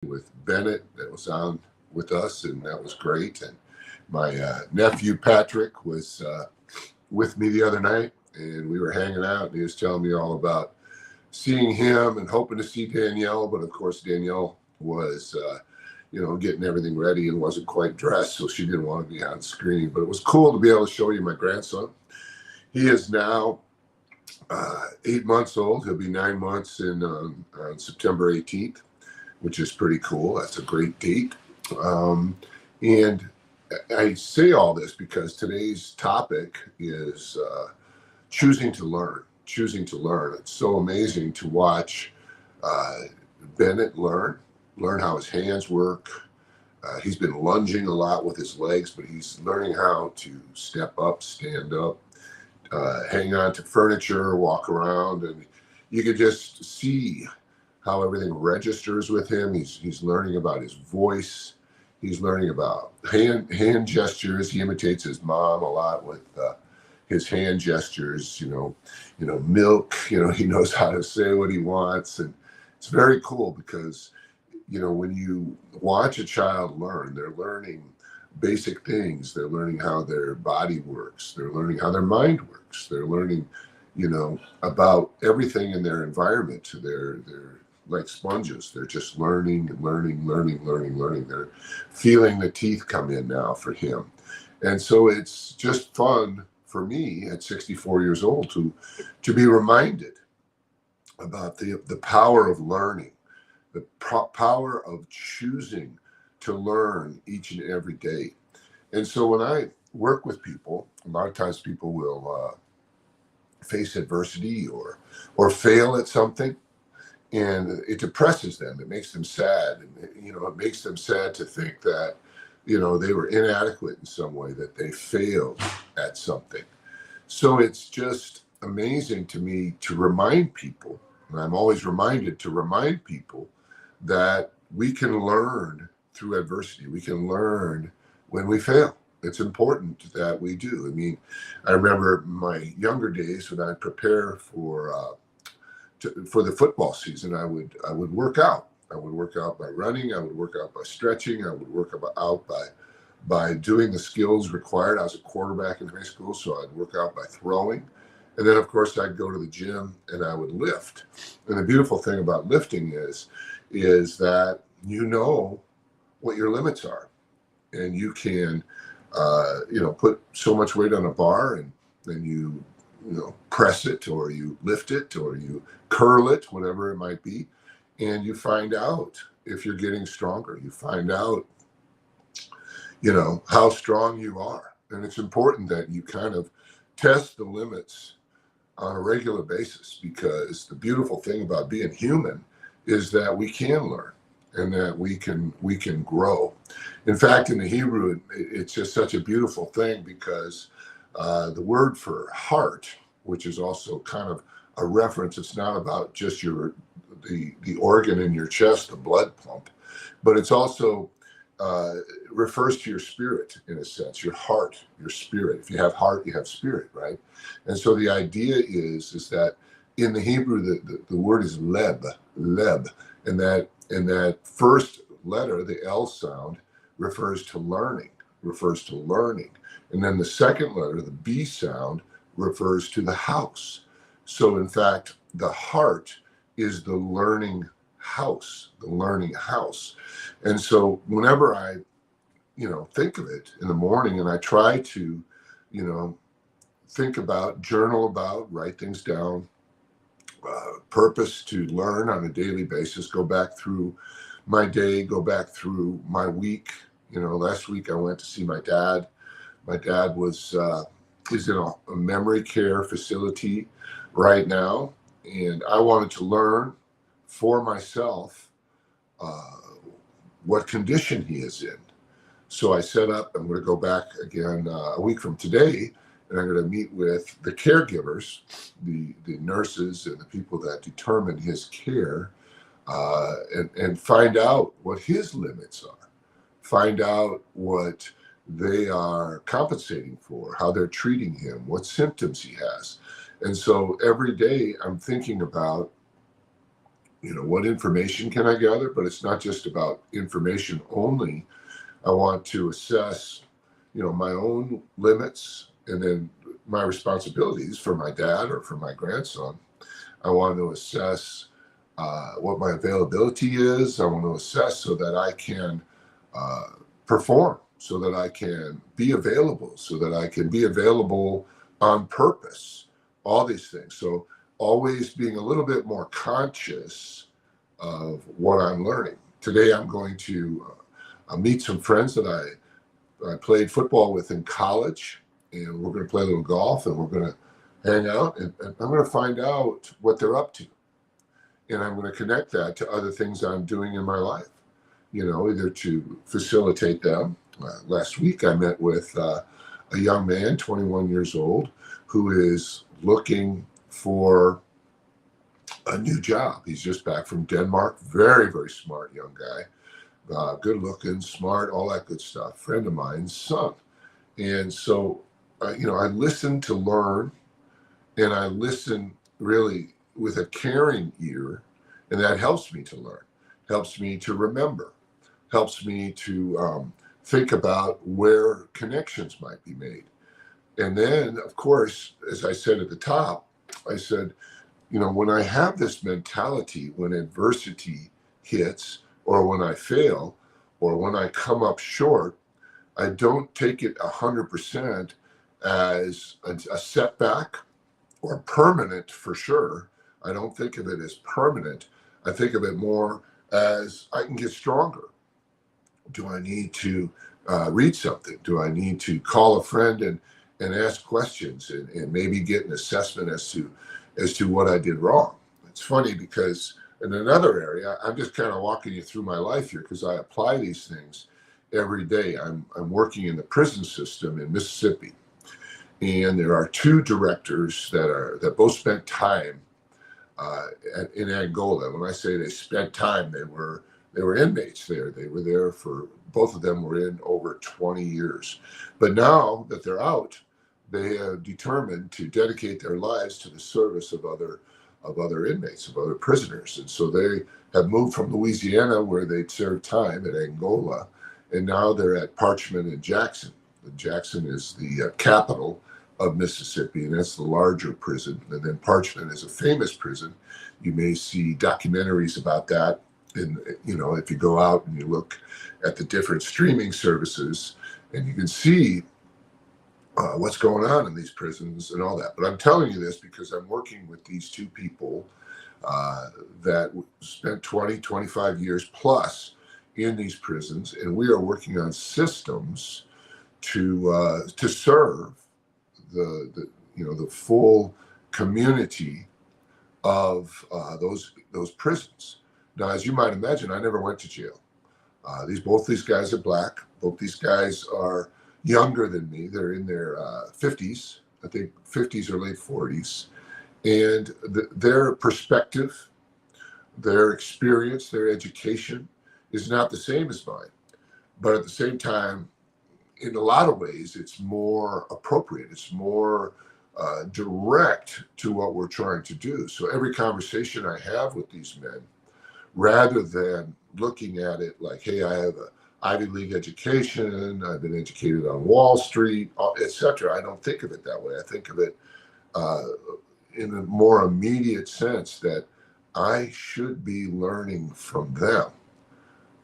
with Bennett that was on with us, and that was great. And my nephew Patrick was with me the other night, and we were hanging out, and he was telling me all about seeing him and hoping to see Danielle. But of course, Danielle was, getting everything ready and wasn't quite dressed, so she didn't want to be on screen. But it was cool to be able to show you my grandson. He is now 8 months old. He'll be 9 months on September 18th, which is pretty cool. That's a great date. And I say all this because today's topic is choosing to learn. Choosing to learn. It's so amazing to watch Bennett learn how his hands work. He's been lunging a lot with his legs, but he's learning how to step up, stand up, hang on to furniture, walk around, and you could just see how everything registers with him. He's learning about his voice. He's learning about hand gestures. He imitates his mom a lot with his hand gestures. Milk. He knows how to say what he wants, and it's very cool because when you watch a child learn, they're learning basic things. They're learning how their body works. They're learning how their mind works. They're learning, about everything in their environment. They're like sponges. They're just learning and learning. They're feeling the teeth come in now for him. And so it's just fun for me at 64 years old to be reminded about the power of learning, the power of choosing to learn each and every day. And so when I work with people, a lot of times people will face adversity or fail at something, and it depresses them. It makes them sad, and it makes them sad to think that they were inadequate in some way, that they failed at something. So it's just amazing to me to remind people, and I'm always reminded to remind people that we can learn through adversity. We can learn when we fail. It's important that we do. I mean, I remember my younger days when I prepare for the football season. I would work out. I would work out by running. I would work out by stretching. I would work out by doing the skills required. I was a quarterback in high school, so I'd work out by throwing. And then, of course, I'd go to the gym and I would lift. And the beautiful thing about lifting is that what your limits are, and you can put so much weight on a bar, and then you press it, or you lift it, or you curl it, whatever it might be, and you find out if you're getting stronger. You find out how strong you are. And it's important that you kind of test the limits on a regular basis, because the beautiful thing about being human is that we can learn, and that we can grow. In fact, in the Hebrew, it's just such a beautiful thing, because the word for heart, which is also kind of a reference, it's not about just the organ in your chest, the blood pump, but it's also refers to your spirit, in a sense, your heart, your spirit. If you have heart, you have spirit, right? And so the idea is that in the Hebrew, the word is leb, and that first letter, the L sound, refers to learning. And then the second letter, the B sound, refers to the house. So in fact, the heart is the learning house. And so whenever I, think of it in the morning, and I try to, think about, journal about, write things down, purpose to learn on a daily basis, go back through my day, go back through my week. Last week I went to see my dad. My dad is in a memory care facility right now, and I wanted to learn for myself what condition he is in. So I set up, I'm going to go back again a week from today, and I'm going to meet with the caregivers, the nurses and the people that determine his care, and find out what his limits are, find out what they are compensating for, how they're treating him, what symptoms he has. And so every day I'm thinking about what information can I gather? But it's not just about information only. I want to assess, my own limits and then my responsibilities for my dad or for my grandson. I want to assess what my availability is. I want to assess so that I can perform, so that I can be available, so that I can be available on purpose, all these things. So always being a little bit more conscious of what I'm learning. Today I'm going to meet some friends that I played football with in college, and we're going to play a little golf, and we're going to hang out, and I'm going to find out what they're up to. And I'm going to connect that to other things I'm doing in my life, either to facilitate them. Last week, I met with a young man, 21 years old, who is looking for a new job. He's just back from Denmark. Very, very smart young guy. Good looking, smart, all that good stuff. Friend of mine's son. And so, I listen to learn, and I listen really with a caring ear, and that helps me to learn, helps me to remember, helps me to think about where connections might be made. And then, of course, as I said at the top, I said, when I have this mentality, when adversity hits, or when I fail, or when I come up short, I don't take it 100% as a setback or permanent for sure. I don't think of it as permanent. I think of it more as I can get stronger. Do I need to read something? Do I need to call a friend and ask questions and maybe get an assessment as to what I did wrong? It's funny because in another area, I'm just kind of walking you through my life here because I apply these things every day. I'm working in the prison system in Mississippi, and there are two directors that both spent time in Angola. When I say they spent time, they were inmates there. They were there for, both of them were in over 20 years. But now that they're out, they have determined to dedicate their lives to the service of other inmates, of other prisoners. And so they have moved from Louisiana, where they'd served time at Angola, and now they're at Parchman and Jackson. And Jackson is the capital of Mississippi, and that's the larger prison. And then Parchman is a famous prison. You may see documentaries about that. And, if you go out and you look at the different streaming services, and you can see what's going on in these prisons and all that. But I'm telling you this because I'm working with these two people that spent 20, 25 years plus in these prisons, and we are working on systems to serve the full community of those prisons. Now, as you might imagine, I never went to jail. Both these guys are black. Both these guys are younger than me. They're in their 50s, I think 50s or late 40s. And their perspective, their experience, their education is not the same as mine. But at the same time, in a lot of ways, it's more appropriate. It's more direct to what we're trying to do. So every conversation I have with these men, rather than looking at it like, hey, I have an Ivy League education, I've been educated on Wall Street, etc. I don't think of it that way. I think of it in a more immediate sense that I should be learning from them.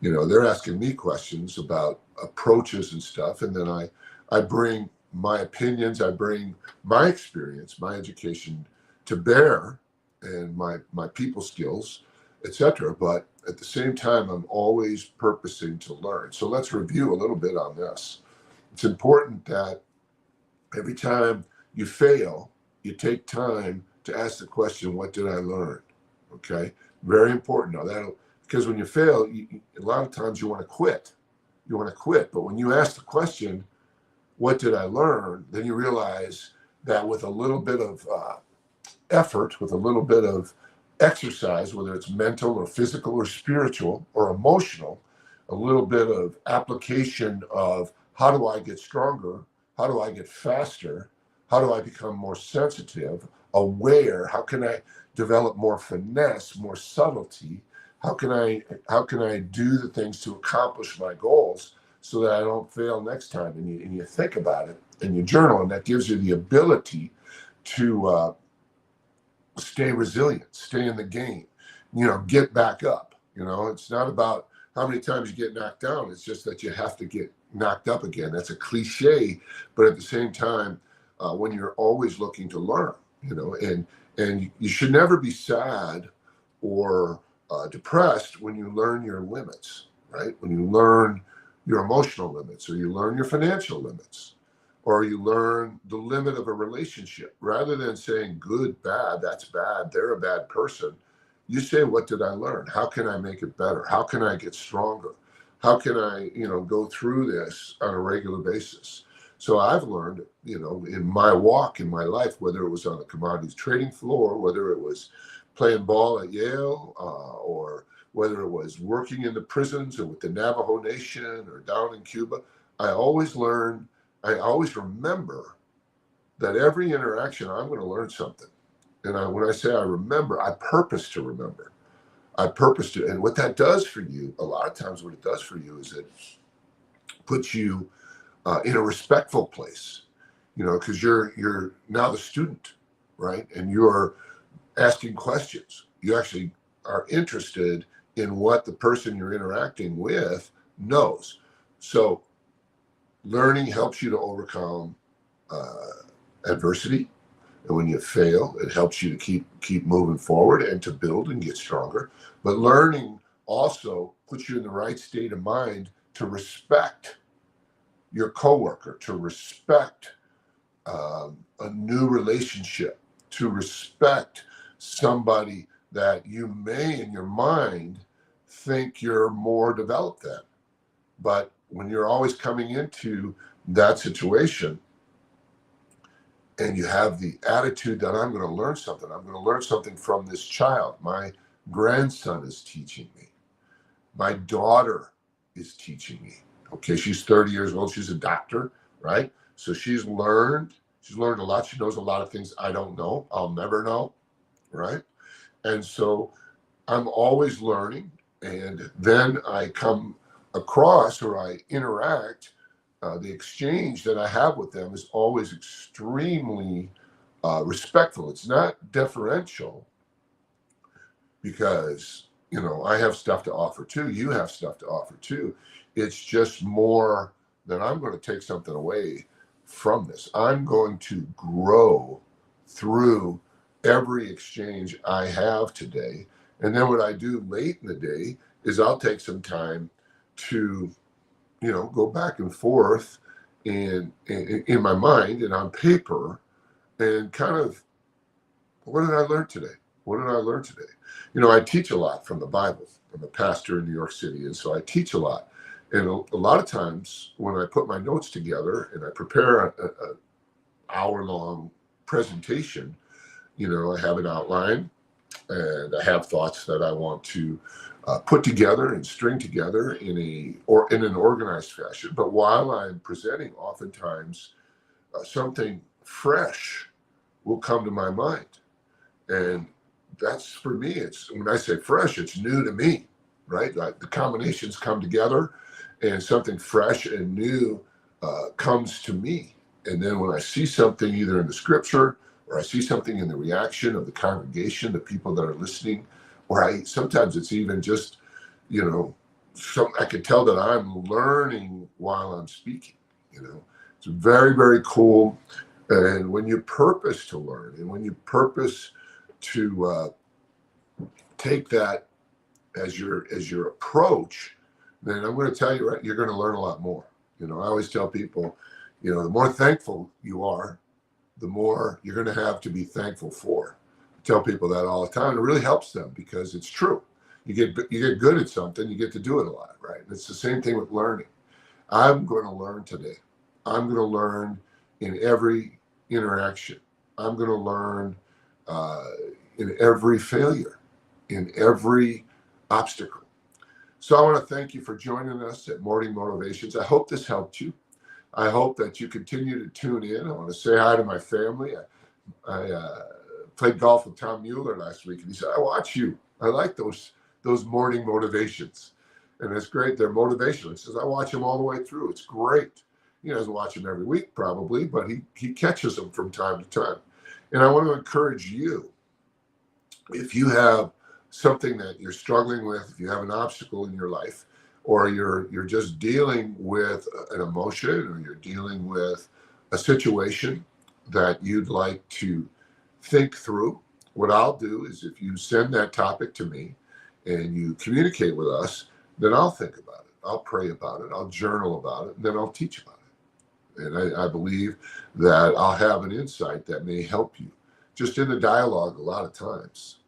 They're asking me questions about approaches and stuff, and then I bring my opinions, I bring my experience, my education to bear, and my people skills, etc. But at the same time, I'm always purposing to learn. So let's review a little bit on this. It's important that every time you fail, you take time to ask the question, what did I learn? Okay, very important. Now because when you fail, a lot of times you want to quit. But when you ask the question, what did I learn? Then you realize that with a little bit of effort, with a little bit of exercise, whether it's mental or physical or spiritual or emotional, a little bit of application of how do I get stronger? How do I get faster? How do I become more sensitive? aware? How can I develop more finesse, more subtlety? How can I do the things to accomplish my goals so that I don't fail next time? And you think about it and you journal, and that gives you the ability to stay resilient, stay in the game, get back up. It's not about how many times you get knocked down. It's just that you have to get knocked up again. That's a cliche, but at the same time, when you're always looking to learn, and you should never be sad or depressed when you learn your limits, right? When you learn your emotional limits, or you learn your financial limits, or you learn the limit of a relationship, rather than saying good, bad, that's bad, they're a bad person. You say, what did I learn? How can I make it better? How can I get stronger? How can I, go through this on a regular basis? So I've learned, in my walk in my life, whether it was on the commodities trading floor, whether it was playing ball at Yale, or whether it was working in the prisons or with the Navajo Nation or down in Cuba, I always remember that every interaction I'm going to learn something. And when I say I remember, I purpose to remember. I purpose to, and what that does for you, a lot of times what it does for you is it puts you in a respectful place, because you're now the student, right? And you're asking questions. You actually are interested in what the person you're interacting with knows. So learning helps you to overcome adversity. And when you fail, it helps you to keep moving forward and to build and get stronger. But learning also puts you in the right state of mind to respect your coworker, to respect a new relationship, to respect somebody that you may in your mind think you're more developed than. But when you're always coming into that situation and you have the attitude that I'm going to learn something from this child. My grandson is teaching me. My daughter is teaching me. Okay, she's 30 years old. She's a doctor, right? So she's learned a lot. She knows a lot of things I don't know. I'll never know, right? And so I'm always learning. And then I come across, or I interact, the exchange that I have with them is always extremely respectful. It's not deferential, because I have stuff to offer too. You have stuff to offer too. It's just more that I'm going to take something away from this. I'm going to grow through every exchange I have today. And then what I do late in the day is I'll take some time to go back and forth in my mind and on paper, and kind of, what did I learn today? What did I learn today? I teach a lot from the Bible. I'm a pastor in New York City, and so I teach a lot. And a lot of times when I put my notes together and I prepare a hour-long presentation, I have an outline and I have thoughts that I want to put together and string together in an organized fashion. But while I'm presenting, oftentimes something fresh will come to my mind, and that's, for me, it's, when I say fresh, it's new to me, right? Like the combinations come together, and something fresh and new comes to me. And then when I see something either in the scripture, or I see something in the reaction of the congregation, the people that are listening, or sometimes it's even just, I can tell that I'm learning while I'm speaking. It's very, very cool. And when you purpose to learn, and when you purpose to take that as your approach, then I'm going to tell you, right, you're going to learn a lot more. I always tell people, the more thankful you are, the more you're going to have to be thankful for. I tell people that all the time. It really helps them, because it's true. You get good at something, you get to do it a lot, right? And it's the same thing with learning. I'm going to learn today. I'm going to learn in every interaction. I'm going to learn in every failure, in every obstacle. So I want to thank you for joining us at Morning Motivations. I hope this helped you. I hope that you continue to tune in. I want to say hi to my family. I played golf with Tom Mueller last week, and he said, I watch you. I like those morning motivations. And it's great. They're motivational. He says, I watch them all the way through. It's great. He doesn't watch them every week, probably, but he catches them from time to time. And I want to encourage you, if you have something that you're struggling with, if you have an obstacle in your life, or you're just dealing with an emotion, or you're dealing with a situation that you'd like to think through, what I'll do is if you send that topic to me and you communicate with us, then I'll think about it. I'll pray about it. I'll journal about it. And then I'll teach about it. And I believe that I'll have an insight that may help you just in the dialogue a lot of times,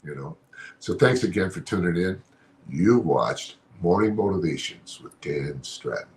you know. So thanks again for tuning in. You watched Morning Motivations with Dan Stratton.